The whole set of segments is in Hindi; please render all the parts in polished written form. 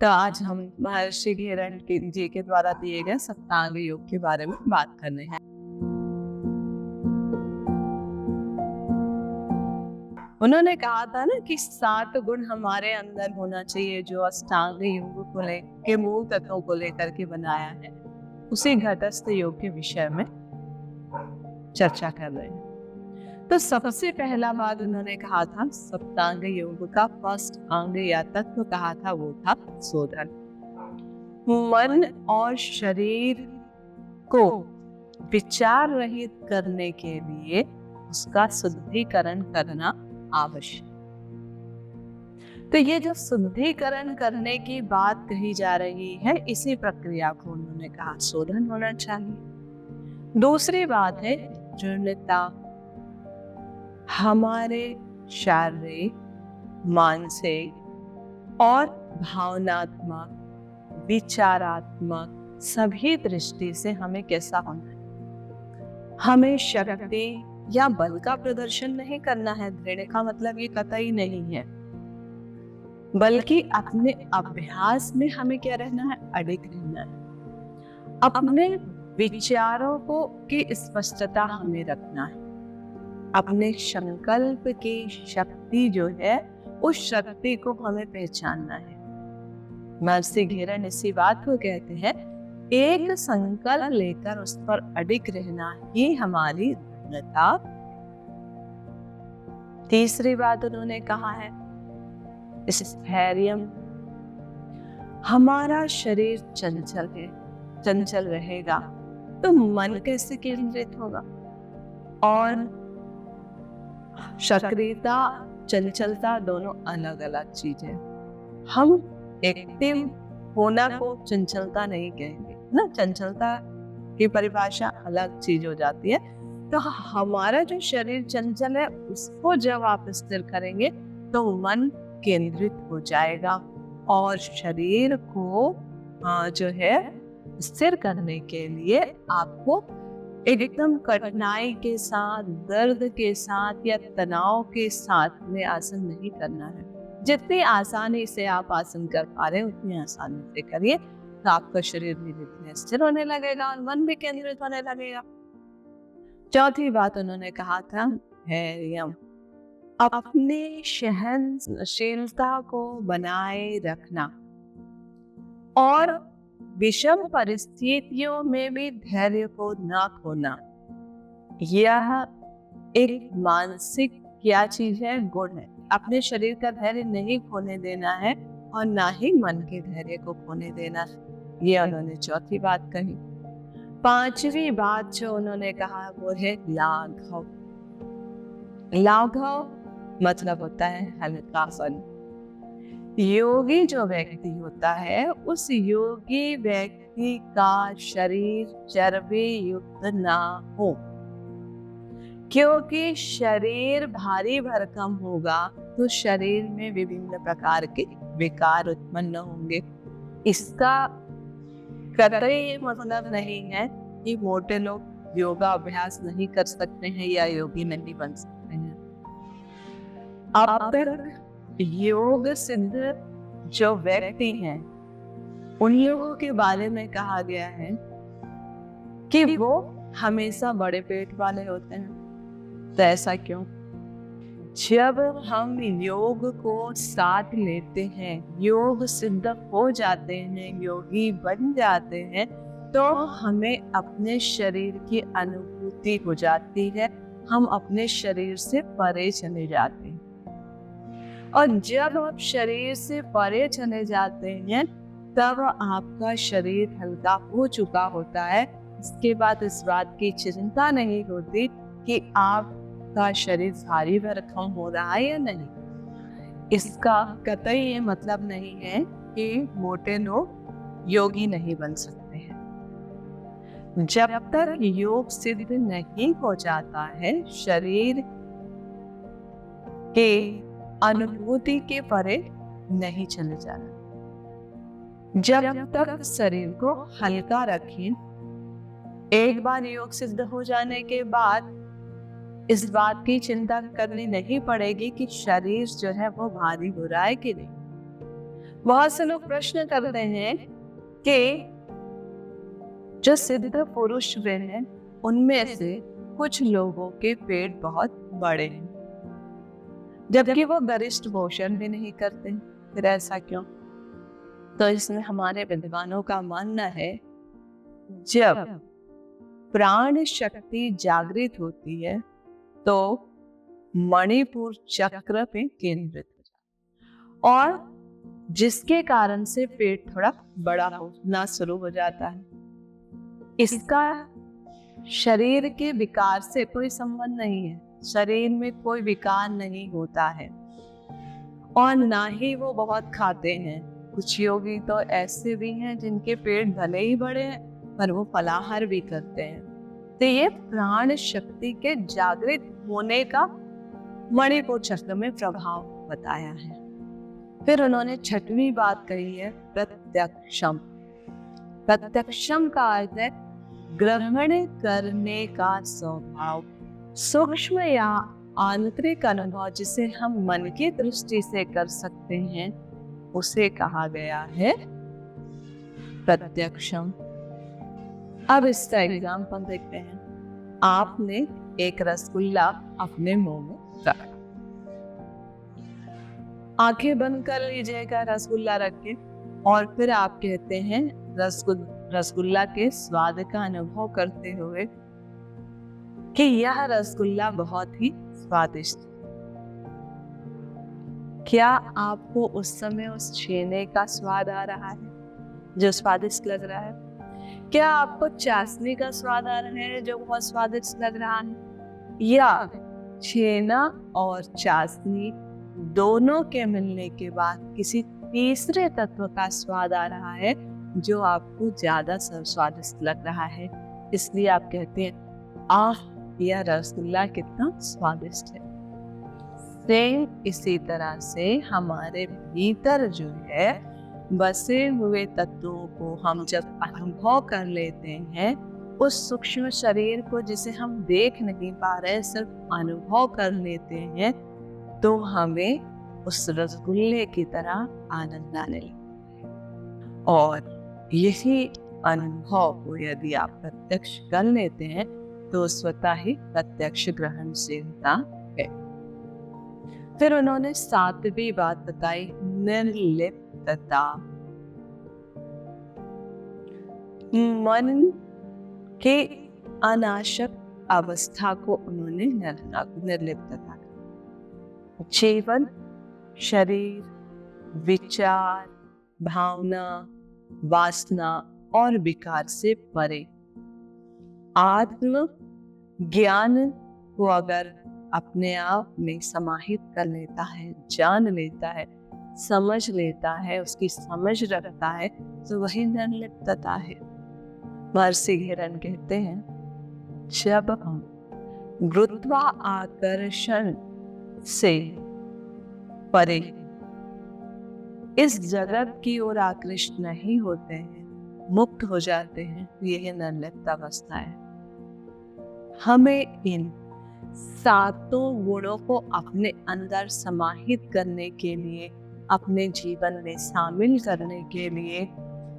तो आज हम महर्षि घेरन जी के द्वारा दिए गए सप्तांग योग के बारे में बात करने हैं। उन्होंने कहा था ना कि 7 गुण हमारे अंदर होना चाहिए, जो अष्टांग योग को लेकर मूल तत्वों को लेकर के बनाया है। उसी घटस्थ योग के विषय में चर्चा कर रहे हैं। तो सबसे पहला बात उन्होंने कहा था, सप्तांग योग का फर्स्ट अंग या तत्व कहा था, वो था शोधन। मन और शरीर को विचार रहित करने के लिए उसका शुद्धिकरण करना आवश्यक। तो ये जो शुद्धिकरण करने की बात कही जा रही है, इसी प्रक्रिया को उन्होंने कहा शोधन होना चाहिए। दूसरी बात है दृढ़ता। हमारे शारीरिक, मानसिक और भावनात्मक, विचारात्मक सभी दृष्टि से हमें कैसा होना है। हमें शक्ति या बल का प्रदर्शन नहीं करना है। दृढ़ का मतलब ये कतई नहीं है, बल्कि अपने अभ्यास में हमें क्या रहना है, अडिग रहना है। अपने विचारों को की स्पष्टता हमें रखना है। अपने संकल्प की शक्ति जो है, उस शक्ति को हमें पहचानना है। महर्षि घेरन इसी बात को कहते हैं, एक संकल्प लेकर उस पर अडिग रहना ही हमारी दृढ़ता। तीसरी बात उन्होंने कहा है स्थैर्य। हमारा शरीर चंचल है, चंचल रहेगा तो मन कैसे केंद्रित होगा। और सक्रियता, चंचलता दोनों अलग अलग चीजें। हम एक्टिव होना को चंचलता नहीं कहेंगे ना, चंचलता की परिभाषा अलग चीज हो जाती है। तो हमारा जो शरीर चंचल है, उसको जब आप स्थिर करेंगे तो मन केंद्रित हो जाएगा। और शरीर को जो है स्थिर करने के लिए आपको एकदम कठिनाई के साथ, दर्द के साथ या तनाव के साथ में आसन नहीं करना है। जितनी आसानी से आप आसन कर पा रहे हैं, उतनी आसानी से करिए, तो आपका शरीर धीरे धीरे स्थिर होने लगेगा और मन भी केंद्रित होने लगेगा। चौथी बात उन्होंने कहा था धैर्य। अपने सहनशीलता को बनाए रखना और विषम परिस्थितियों में भी धैर्य को न खोना, यह एक मानसिक क्या चीज है, गुण है। अपने शरीर का धैर्य नहीं खोने देना है और ना ही मन के धैर्य को खोने देना। ये उन्होंने चौथी बात कही। पांचवी बात जो उन्होंने कहा वो है लाघव। लाघव मतलब होता है हल्कापन। योगी जो व्यक्ति होता है, उस योगी व्यक्ति का शरीर चर्बी युक्त ना हो, क्योंकि शरीर भारी भरकम होगा तो शरीर में विभिन्न प्रकार के विकार उत्पन्न होंगे। इसका कतई मतलब नहीं है कि मोटे लोग योगा अभ्यास नहीं कर सकते हैं या योगी नहीं बन सकते हैं। अब तक योग सिद्ध जो व्यक्ति हैं, उन लोगों के बारे में कहा गया है कि वो हमेशा बड़े पेट वाले होते हैं। तो ऐसा क्यों? जब हम योग को साथ लेते हैं, योग सिद्ध हो जाते हैं, योगी बन जाते हैं, तो हमें अपने शरीर की अनुभूति हो जाती है। हम अपने शरीर से परे चले जाते हैं। और जब आप शरीर से परे चले जाते हैं, तब आपका शरीर हल्का हो चुका होता है। इसके बाद इस बात की चिंता नहीं होती कि आपका शरीर भारी भरकम हो रहा है या नहीं। इसका कतई ये मतलब नहीं है कि मोटे लोग योगी नहीं बन सकते हैं। जब तक योग सिद्ध नहीं हो जाता है, शरीर के अनुभूति के परे नहीं चले जाना। जब तक शरीर को हल्का रखें। एक बार योग सिद्ध हो जाने के बाद इस बात की चिंता करनी नहीं पड़ेगी कि शरीर जो है वो भारी हो रहा है कि नहीं। बहुत से लोग प्रश्न कर रहे हैं कि जो सिद्ध पुरुष वे हैं उनमें से कुछ लोगों के पेट बहुत बड़े हैं, जबकि वो गरिष्ठ भोजन भी नहीं करते। फिर ऐसा क्यों? तो इसमें हमारे विद्वानों का मानना है, जब प्राण शक्ति जागृत होती है तो मणिपुर चक्र पे केंद्रित हो जाता है और जिसके कारण से पेट थोड़ा बड़ा होना शुरू हो जाता है। इसका शरीर के विकार से कोई संबंध नहीं है, शरीर में कोई विकार नहीं होता है और ना ही वो बहुत खाते हैं। कुछ योगी तो ऐसे भी हैं जिनके पेट भले ही बड़े हैं पर वो फलाहार भी करते हैं। तो ये प्राण शक्ति के जागृत होने का मणिपुर चक्र में प्रभाव बताया है। फिर उन्होंने छठवीं बात कही है, प्रत्यक्षम। प्रत्यक्षम का अर्थ है ग्रहण करने का स्वभाव, सूक्ष्म या आंतरिक अनुभव जिसे हम मन की दृष्टि से कर सकते हैं उसे कहा गया है प्रत्यक्षम। अब इसका एग्जाम्पल देखते हैं। आपने एक रसगुल्ला अपने मुंह में रखा, आंखें बंद कर लीजिएगा रसगुल्ला रख के, और फिर आप कहते हैं रसगुल्ला के स्वाद का अनुभव करते हुए कि यह रसगुल्ला बहुत ही स्वादिष्ट। क्या आपको उस समय उस छेने का स्वाद आ रहा है जो स्वादिष्ट लग रहा है? क्या आपको चाशनी का स्वाद आ रहा है जो बहुत स्वादिष्ट लग रहा है? या छेना और चाशनी दोनों के मिलने के बाद किसी तीसरे तत्व का स्वाद आ रहा है जो आपको ज्यादा स्वादिष्ट लग रहा है? इसलिए आप कहते हैं आह, यह रसगुल्ला कितना स्वादिष्ट है। सेम इसी तरह से हमारे भीतर जो है बसे हुए तत्वों को हम जब अनुभव कर लेते हैं, उस सूक्ष्म शरीर को जिसे हम देख नहीं पा रहे, सिर्फ अनुभव कर लेते हैं, तो हमें उस रसगुल्ले की तरह आनंद आने लगता है। और यही अनुभव को यदि आप प्रत्यक्ष कर लेते हैं तो स्वतः ही प्रत्यक्ष ग्रहणशीलता है। फिर उन्होंने सातवीं बात बताई, निर्लिप्तता। मन के अनाशक अवस्था को उन्होंने निर्लिप्तता कहा। जीवन, शरीर, विचार, भावना, वासना और विकार से परे आत्म ज्ञान को अगर अपने आप में समाहित कर लेता है, जान लेता है, समझ लेता है, उसकी समझ रखता है, तो वही निर्लिप्तता है। महर्षि घेरन कहते हैं, जब हम गुरुत्वाकर्षण से परे इस जगत की ओर आकृष्ट नहीं होते हैं, मुक्त हो जाते हैं, यही निर्लिप्त अवस्था है। हमें इन सातों गुणों को अपने अंदर समाहित करने के लिए, अपने जीवन में शामिल करने के लिए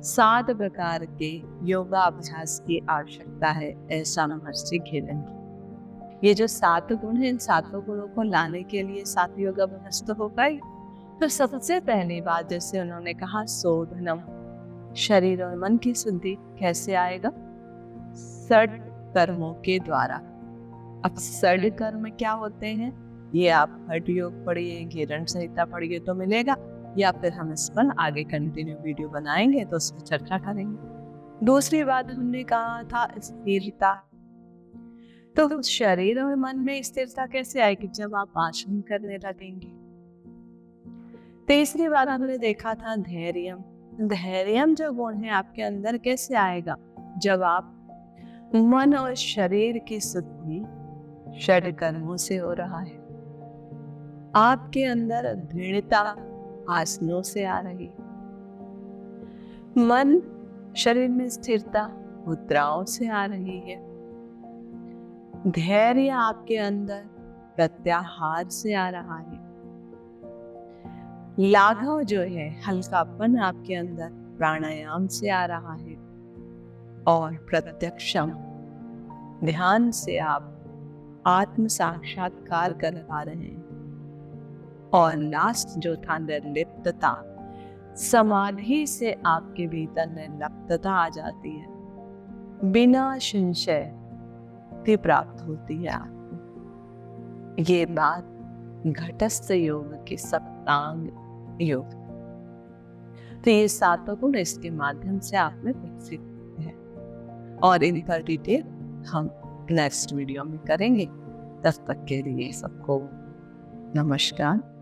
7 प्रकार के योगाभ्यास की आवश्यकता है, ऐसा महर्षि घेरन की। ये जो 7 गुण हैं, इन 7 गुणों को लाने के लिए 7 योगाभ्यास तो होगा ही। तो सबसे पहली बात, जैसे उन्होंने कहा, शोधनम, शरीर और मन की शुद्धि कैसे आएगा? 6 कर्मों के द्वारा। अब 6 कर्म क्या होते हैं, ये आप हठ योग पढ़िए, घेरन संहिता पढ़िए तो मिलेगा, या फिर हम इस पर आगे कंटिन्यू वीडियो बनाएंगे तो उस पर चर्चा करेंगे। दूसरी बात हमने कहा था स्थिरता। तो शरीर और मन में स्थिरता कैसे आएगी? जब आप आसन करने लगेंगे। तीसरी बात हमने देखा था धैर्यम। धैर्यम जो गुण है आपके अंदर कैसे आएगा? जब आप मन और शरीर की शुद्धि 6 कर्मों से हो रहा है। आपके अंदर दृढ़ता आसनों से आ रही, मन शरीर में स्थिरता मुद्राओं से आ रही है, धैर्य आपके अंदर प्रत्याहार से आ रहा है, लाघव जो है, हल्कापन आपके अंदर प्राणायाम से आ रहा है, और प्रत्यक्षम ध्यान से आप आत्म साक्षात्कार कर पा रहे हैं। और लास्ट जो था निर्लिप्तता, समाधि से आपके भीतर निर्लिप्तता आ जाती है, बिना संशय मुक्ति प्राप्त होती है आपको। ये बात घटस्थ योग के सप्तांग योग, तो ये 7 गुण इसके माध्यम से आप में विकसित होते हैं, और इन पर डिटेल हम नेक्स्ट वीडियो में करेंगे। तब तक के लिए सबको नमस्कार।